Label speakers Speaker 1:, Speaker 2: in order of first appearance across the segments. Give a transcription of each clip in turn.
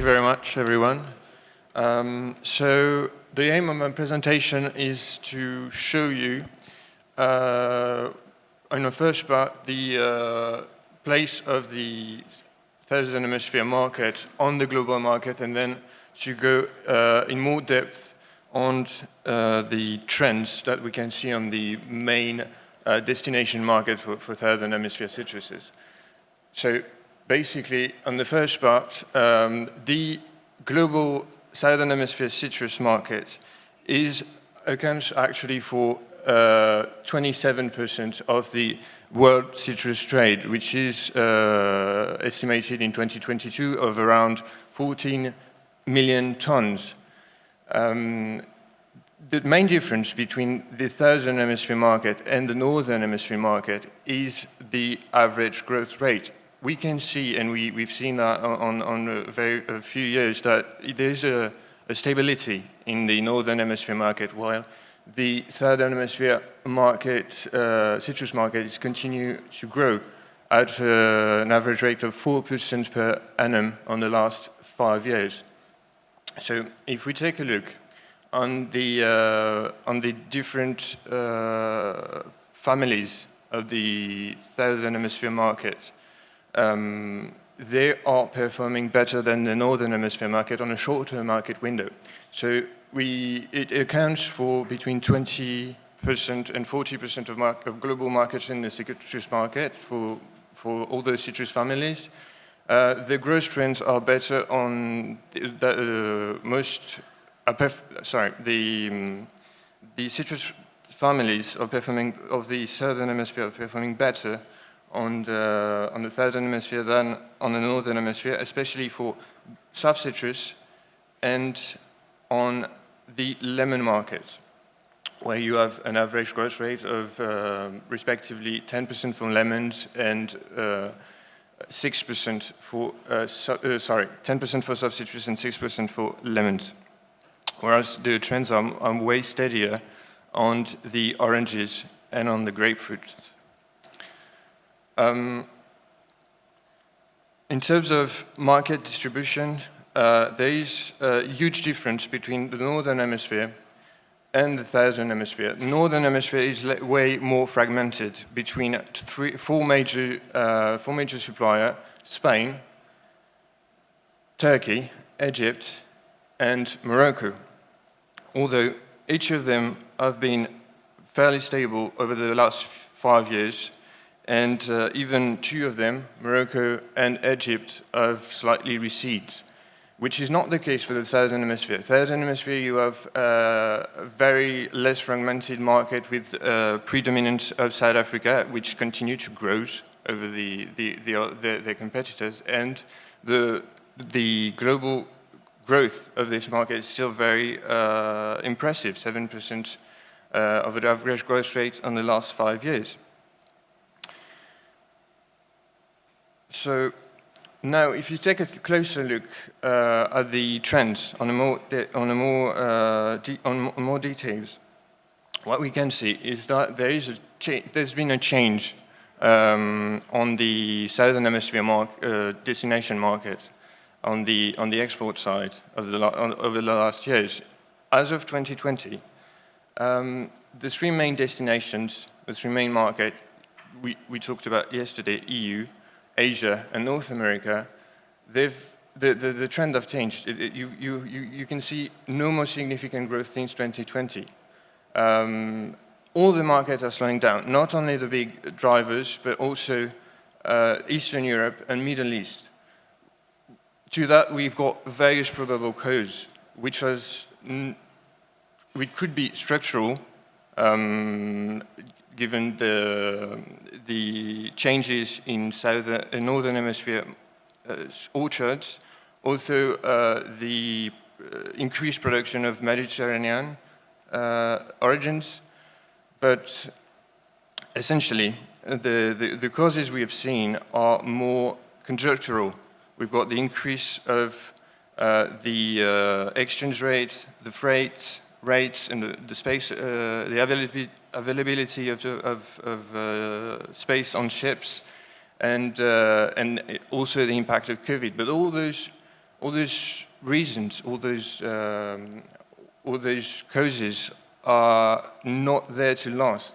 Speaker 1: very much, everyone. So the aim of my presentation is to show you, in the first part, the place of the Southern Hemisphere market on the global market, and then to go in more depth on the trends that we can see on the main destination market for Southern Hemisphere citruses. So basically, on the first part, the global Southern Hemisphere citrus market accounts actually for 27% of the world citrus trade, which is estimated in 2022 of around 14 million tons. The main difference between the Southern Hemisphere market and the Northern Hemisphere market is the average growth rate. We can see, and we've seen that on a few years, that there's a stability in the Northern Hemisphere market, while the Southern Hemisphere market, citrus market, is continue to grow at an average rate of 4% per annum on the last 5 years. So if we take a look on the different families of the Southern Hemisphere market, they are performing better than the Northern Hemisphere market on a shorter market window. So it accounts for between 20% and 40% of global markets in the citrus market for all the citrus families. The growth trends are better on the citrus families of the Southern Hemisphere are performing better on the Southern Hemisphere than on the Northern Hemisphere, especially for soft citrus and on the lemon market, where you have an average growth rate of respectively 10% for lemons and 6% for 10% for soft citrus and 6% for lemons. Whereas the trends are way steadier on the oranges and on the grapefruit. In terms of market distribution, there is a huge difference between the Northern Hemisphere and the Southern Hemisphere. The Northern Hemisphere is way more fragmented between four major suppliers: Spain, Turkey, Egypt, and Morocco. Although each of them have been fairly stable over the last 5 years, and even two of them, Morocco and Egypt, have slightly receded, which is not the case for the Southern Hemisphere. Southern Hemisphere, you have a very less fragmented market with predominance of South Africa, which continue to grow over their competitors, and the global growth of this market is still very impressive, 7% of the average growth rate on the last 5 years. So now, if you take a closer look at the trends on more details, what we can see is that there's been a change on the Southern Hemisphere destination market on the export side over the last years. As of 2020, the three main destinations, the three main markets we talked about yesterday, EU, Asia, and North America, the trend have changed. You can see no more significant growth since 2020. All the markets are slowing down, not only the big drivers, but also Eastern Europe and Middle East. To that, we've got various probable causes, which could be structural, given the changes in Northern Hemisphere orchards, also the increased production of Mediterranean origins, but essentially the causes we have seen are more conjunctural. We've got the increase of the exchange rate, the freight rates, and the space, the availability of space on ships, and also the impact of COVID. But all those all those reasons, all those causes are not there to last.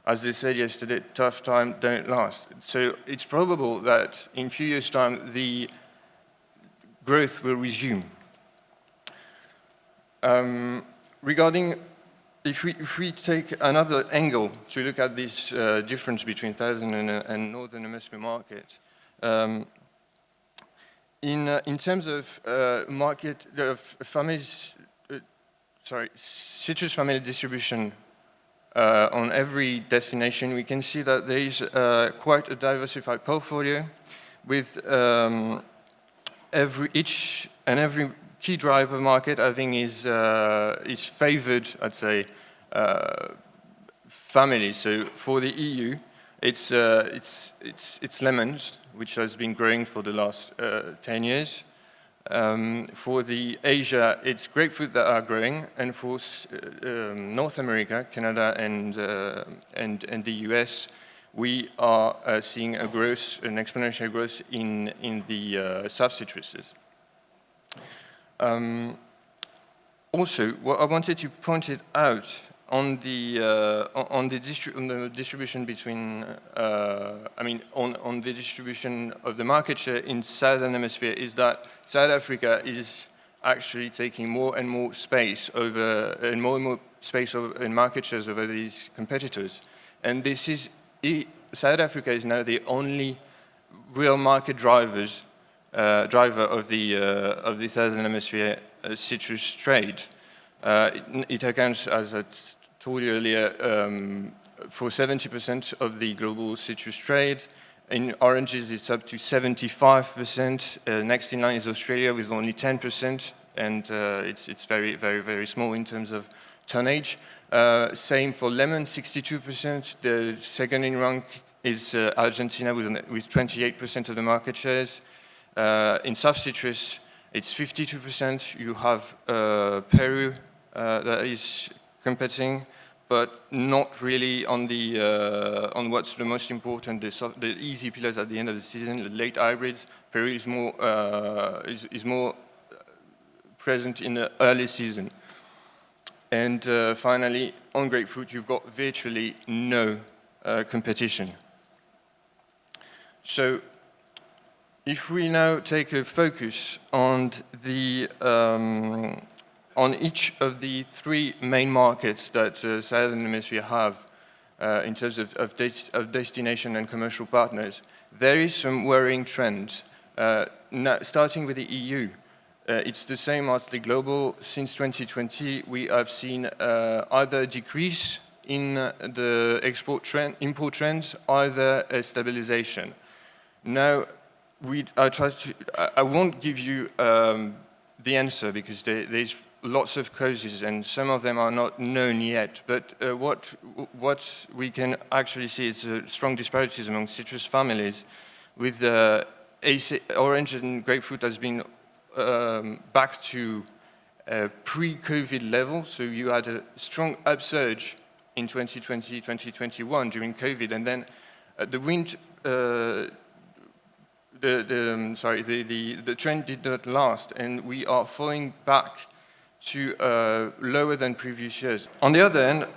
Speaker 1: As they said yesterday, tough times don't last. So it's probable that in a few years' time, the growth will resume. Regarding, if we take another angle to look at this difference between Southern and Northern Hemisphere market, in terms of market of families, citrus family distribution on every destination, we can see that there is quite a diversified portfolio with each and every key driver market having is favored, I'd say, family. So for the EU, it's lemons, which has been growing for the last 10 years. For the Asia, it's grapefruit that are growing, and for North America, Canada, and the US, we are seeing a growth, an exponential growth in the soft citruses. Also, what I wanted to point it out on the distribution between, on the distribution of the market share in Southern Hemisphere is that South Africa is actually taking more and more space over, and more space over, in market shares over these competitors. And this is, South Africa is now the only real market driver of the Southern Hemisphere citrus trade. It accounts, as I told you earlier, for 70% of the global citrus trade. In oranges, it's up to 75%. Next in line is Australia with only 10%, and it's very, very, very small in terms of tonnage. Same for lemon, 62%. The second in rank is Argentina with 28% of the market shares. In soft citrus, it's 52%. You have Peru that is competing, but not really on on what's the most important, the easy pillars at the end of the season, the late hybrids. Peru is more present in the early season. And finally, on grapefruit, you've got virtually no competition. So if we now take a focus on on each of the three main markets that Southern Hemisphere have in terms of destination and commercial partners, there is some worrying trends. Starting with the EU, it's the same as the global. Since 2020, we have seen either a decrease in the import trends, either a stabilization. Now, I won't give you the answer because there's lots of causes and some of them are not known yet. But what we can actually see is strong disparities among citrus families, with orange and grapefruit has been back to pre-COVID level. So you had a strong upsurge in 2020, 2021 during COVID, and then the trend did not last, and we are falling back to lower than previous years. On the other hand,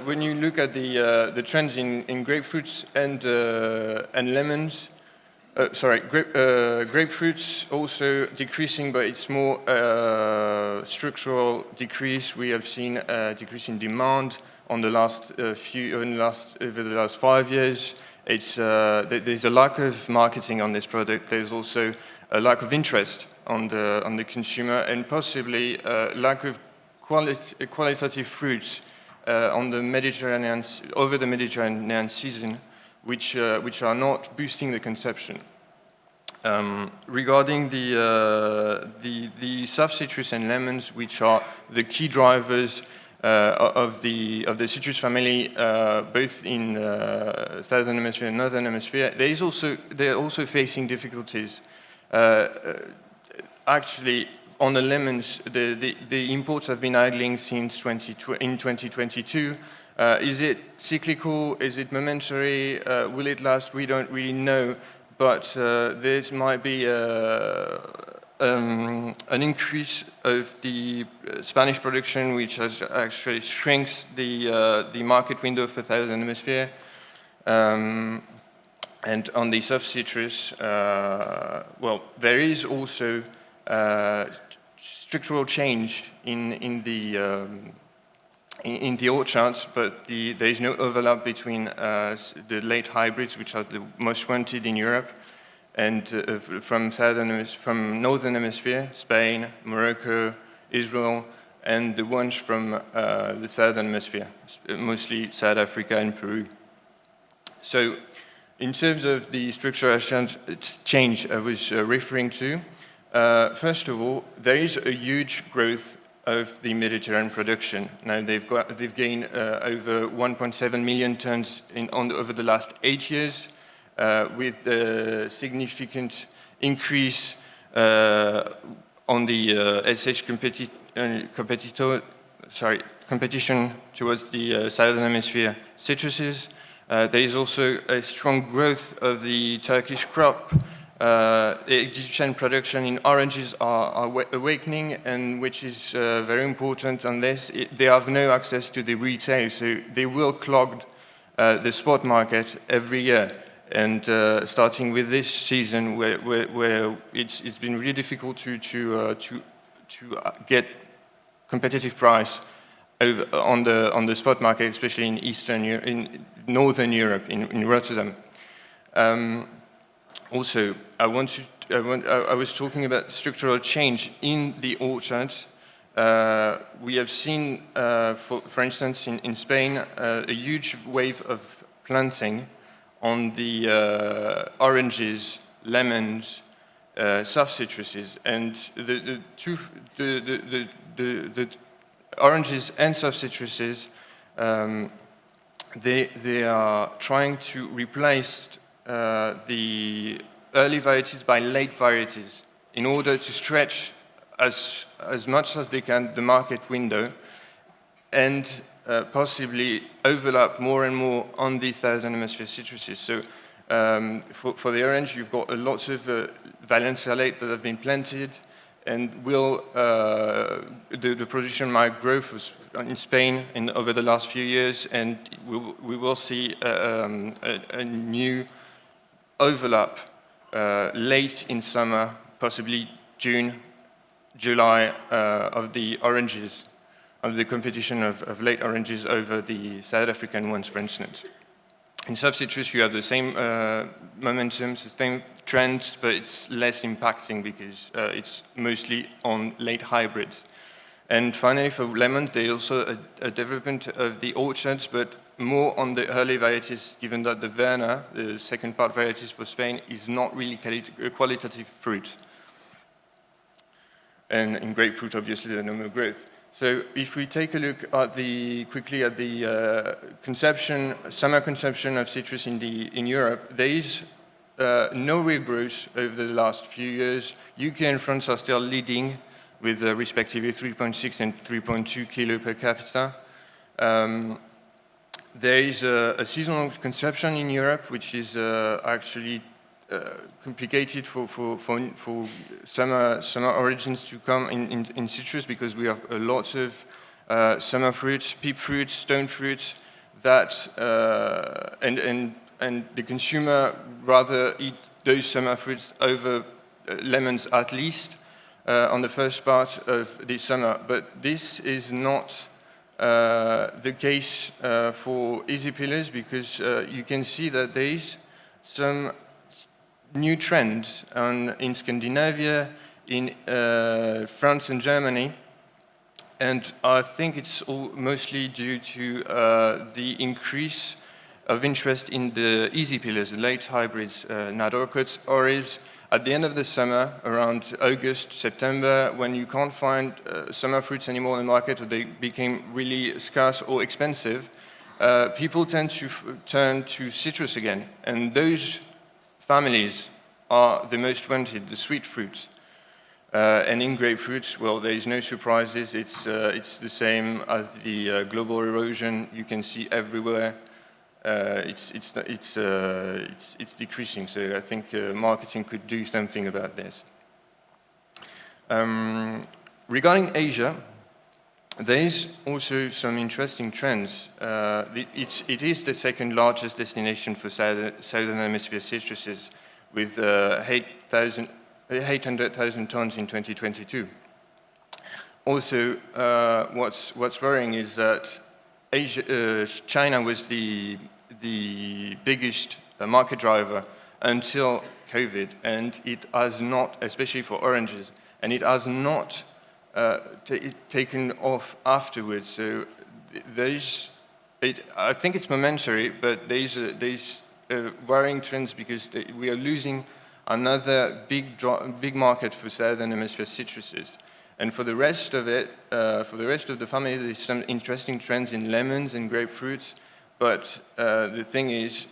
Speaker 1: when you look at the trends in grapefruits and lemons, grapefruits also decreasing, but it's more structural decrease. We have seen a decrease in demand on over the last 5 years. There's a lack of marketing on this product. There's also a lack of interest on the consumer, and possibly a lack of qualitative fruits over the Mediterranean season, which are not boosting the consumption. Regarding the soft citrus and lemons, which are the key drivers of the citrus family, both in Southern Hemisphere and Northern Hemisphere, they're also facing difficulties. Actually, on the lemons, the imports have been idling since 2022. Is it cyclical? Is it momentary? Will it last? We don't really know. But there might be a an increase of the Spanish production, which has actually shrinks the market window for Southern Hemisphere. And on the soft citrus, well, there is also structural change in the orchards, but there is no overlap between the late hybrids, which are the most wanted in Europe, and from Northern Hemisphere, Spain, Morocco, Israel, and the ones from the Southern Hemisphere, mostly South Africa and Peru. So, in terms of the structural change I was referring to, first of all, there is a huge growth of the Mediterranean production. Now they've gained over 1.7 million tons over the last 8 years, with a significant increase on the SH competition towards the Southern Hemisphere citruses. There is also a strong growth of the Turkish crop. The Egyptian production in oranges are awakening, and which is very important on this. They have no access to the retail, so they will clog the spot market every year. And starting with this season, where it's been really difficult to get competitive price on the spot market, especially in Northern Europe, in Rotterdam. Also, I was talking about structural change in the orchards. We have seen, for instance, in Spain, a huge wave of planting on the oranges, lemons, soft citruses, and the oranges and soft citruses, they are trying to replace the early varieties by late varieties in order to stretch as much as they can the market window and possibly overlap more and more on the Southern Hemisphere citruses. So for the orange, you've got lots of Valencia late that have been planted, and the production might grow in Spain over the last few years, and we will see a new overlap late in summer, possibly June, July, of the oranges, of the competition of late oranges over the South African ones, for instance. In soft citrus, you have the same momentum, the same trends, but it's less impacting because it's mostly on late hybrids. And finally, for lemons, there's also a development of the orchards, but more on the early varieties, given that the Werner, the second part varieties for Spain, is not really qualitative fruit. And in grapefruit, obviously, there's no more growth. So if we take a look at quickly at the summer consumption of citrus in Europe, there is no real growth over the last few years. UK and France are still leading with respectively 3.6 and 3.2 kilo per capita. There is a seasonal consumption in Europe, which is actually complicated for summer origins to come in citrus, because we have lots of summer fruits, peep fruits, stone fruits, that and the consumer rather eat those summer fruits over lemons at least on the first part of the summer. But this is not the case for easy peelers, because you can see that there is some new trends in Scandinavia, in France and Germany, and I think it's all mostly due to the increase of interest in the easy peelers, the late hybrids, Nadorcots, Oris, at the end of the summer, around August, September, when you can't find summer fruits anymore in the market, or they became really scarce or expensive, people tend to turn to citrus again, and those families are the most wanted, the sweet fruits. And in grapefruits, well, there is no surprises. It's the same as the global erosion you can see everywhere. It's decreasing. So I think marketing could do something about this. Regarding Asia, there is also some interesting trends. It is the second largest destination for Southern Hemisphere citruses, with 800,000 tons in 2022. Also, what's worrying is that China was the biggest market driver until COVID, and it has not, especially for oranges, and it has not taken off afterwards. So I think it's momentary, but there's worrying trends because we are losing another big market for Southern Hemisphere citruses. And for the rest of it, for the rest of the family, there's some interesting trends in lemons and grapefruits. But the thing is,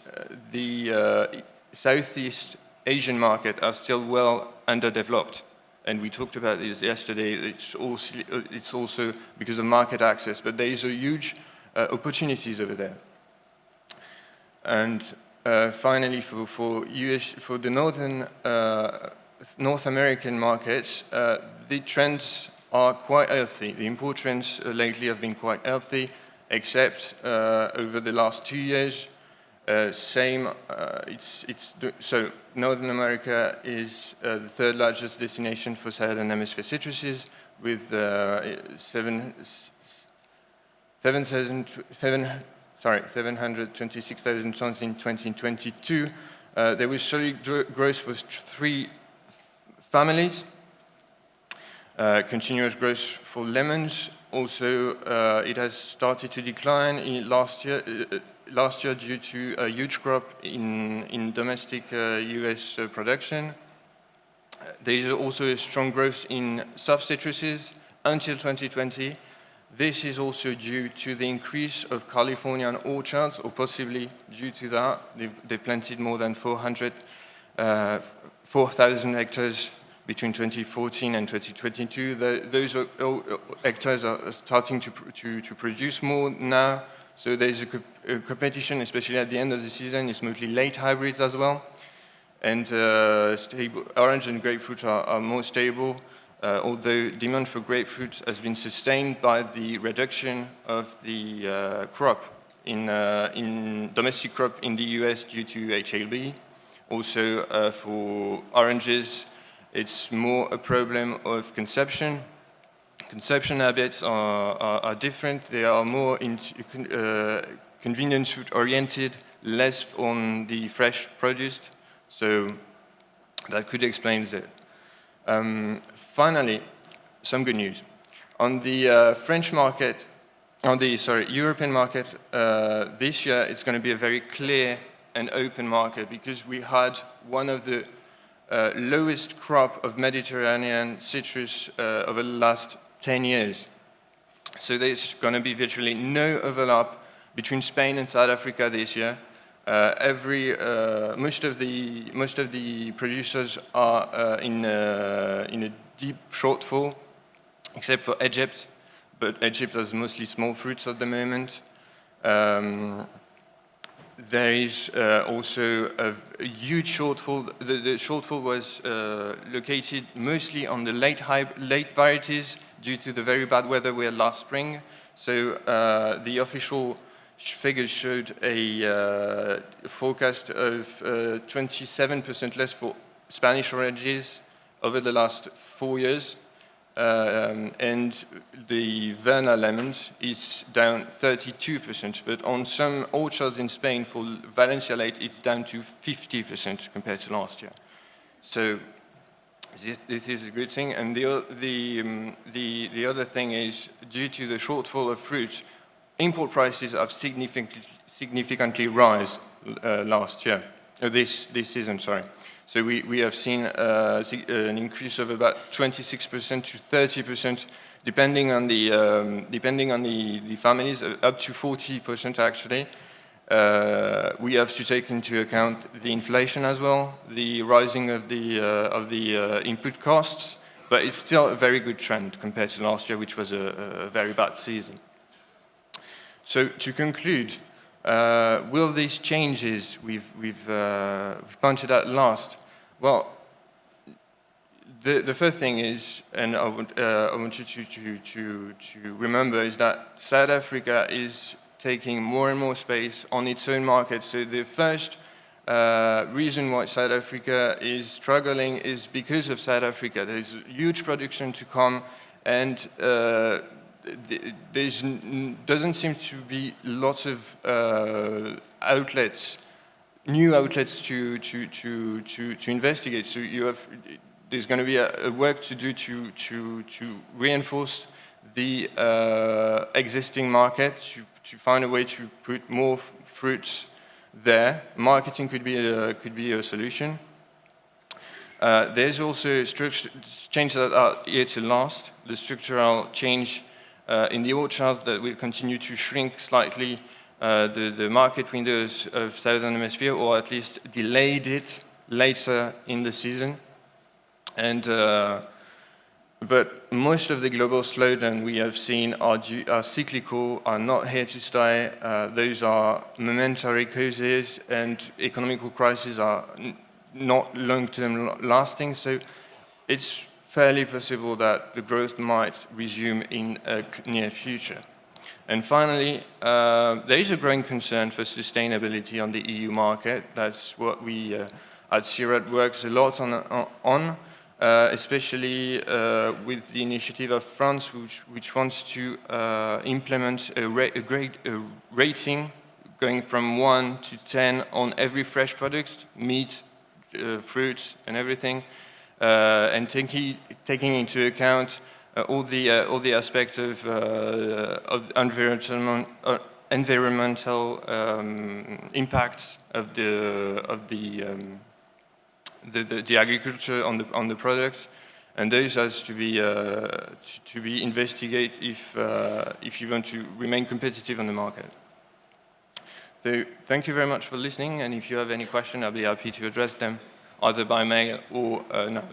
Speaker 1: the Southeast Asian market are still well underdeveloped. And we talked about this yesterday. It's also because of market access, but there is a huge opportunities over there. And finally, for the North American markets, the trends are quite healthy. The import trends lately have been quite healthy, except over the last 2 years. So Northern America is the third largest destination for Southern Hemisphere citruses, with 726,000 tons in 2022. There was solid growth for 3 families. Continuous growth for lemons. Also, it has started to decline last year due to a huge crop in domestic US production. There is also a strong growth in soft citruses until 2020. This is also due to the increase of Californian orchards, or possibly due to that. They've planted more than 4,000 hectares between 2014 and 2022. Those hectares are starting to produce more now. So there's a competition, especially at the end of the season. It's mostly late hybrids as well. And orange and grapefruit are more stable, although demand for grapefruit has been sustained by the reduction of the crop in domestic crop in the US due to HLB. Also, for oranges, it's more a problem of consumption. Consumption habits are different. They are more convenience food oriented, less on the fresh produce. So that could explain it. Finally, some good news. On the French market, European market, this year it's going to be a very clear and open market, because we had one of the lowest crop of Mediterranean citrus over the last 10 years. So there's going to be virtually no overlap between Spain and South Africa this year. Most of the producers are in a deep shortfall, except for Egypt, but Egypt has mostly small fruits at the moment. There is also a huge shortfall. The shortfall was located mostly on the late varieties due to the very bad weather we had last spring. So the official figures showed a forecast of 27% less for Spanish oranges over the last 4 years. And the Verna lemons is down 32%, but on some orchards in Spain for Valencia late, it's down to 50% compared to last year. So this is a good thing. And the other thing is, due to the shortfall of fruit, import prices have significantly rise last year, this season, sorry. So we have seen an increase of about 26% to 30%, depending on the families, up to 40% actually. We have to take into account the inflation as well, the rising of the input costs, but it's still a very good trend compared to last year, which was a very bad season. So to conclude, will these changes we've pointed out last? Well, the first thing is, and I want you to remember, is that South Africa is taking more and more space on its own market. So the first reason why South Africa is struggling is because of South Africa. There's huge production to come, and there doesn't seem to be lots of outlets, new outlets to investigate. So there's going to be a work to do to reinforce the existing market, to find a way to put more fruits there. Marketing could be a solution. There's also changes that are here to last. The structural change in the orchard that will continue to shrink slightly the market windows of Southern Hemisphere, or at least delayed it later in the season. And but most of the global slowdown we have seen are cyclical, are not here to stay. Those are momentary causes, and economic crises are not long-term lasting. So it's fairly possible that the growth might resume in a near future. And finally, there is a growing concern for sustainability on the EU market. That's what we at Cirad works a lot on. Especially with the initiative of France, which wants to implement a rating going from 1 to 10 on every fresh product, meat, fruits, and everything, and taking into account all the aspects of environmental impacts of the agriculture on the products, and those has to be investigated if you want to remain competitive on the market. So thank you very much for listening, and if you have any questions, I'll be happy to address them either by mail or now.